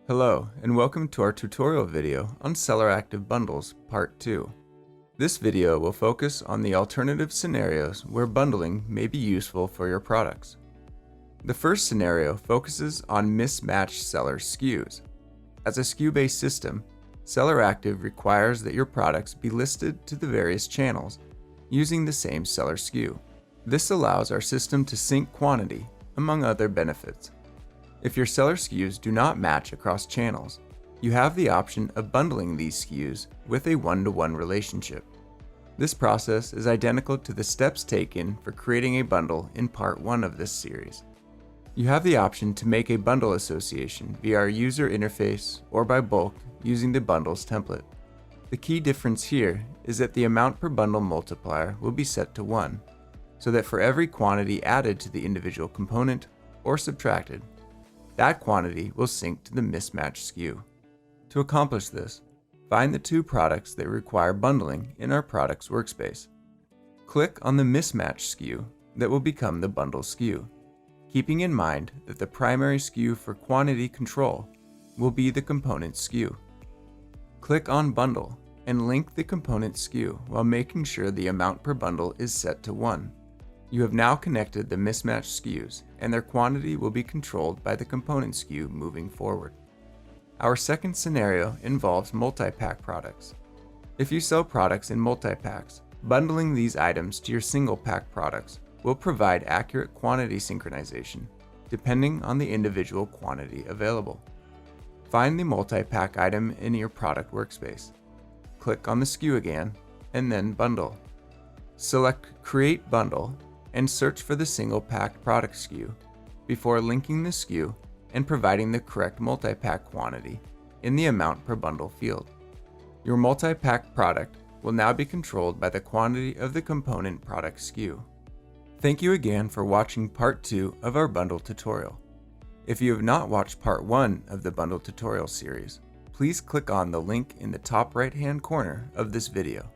Hello, and welcome to our tutorial video on Seller Active Bundles Part 2. This video will focus on the alternative scenarios where bundling may be useful for your products. The first scenario focuses on mismatched seller SKUs. As a SKU-based system, Seller Active requires that your products be listed to the various channels using the same seller SKU. This allows our system to sync quantity, among other benefits. If your seller SKUs do not match across channels, you have the option of bundling these SKUs with a one-to-one relationship. This process is identical to the steps taken for creating a bundle in Part 1 of this series. You have the option to make a bundle association via our user interface or by bulk using the bundles template. The key difference here is that the amount per bundle multiplier will be set to 1, so that for every quantity added to the individual component or subtracted, that quantity will sync to the mismatched SKU. To accomplish this, find the two products that require bundling in our Products workspace. Click on the mismatched SKU that will become the bundle SKU, keeping in mind that the primary SKU for quantity control will be the component SKU. Click on Bundle and link the component SKU while making sure the amount per bundle is set to 1. You have now connected the mismatched SKUs, and their quantity will be controlled by the component SKU moving forward. Our second scenario involves multi-pack products. If you sell products in multi-packs, bundling these items to your single-pack products will provide accurate quantity synchronization, depending on the individual quantity available. Find the multi-pack item in your Product workspace. Click on the SKU again, and then Bundle. Select Create Bundle and search for the single-pack product SKU before linking the SKU and providing the correct multi-pack quantity in the amount per bundle field. Your multi-pack product will now be controlled by the quantity of the component product SKU. Thank you again for watching Part 2 of our bundle tutorial. If you have not watched Part 1 of the bundle tutorial series, please click on the link in the top right-hand corner of this video.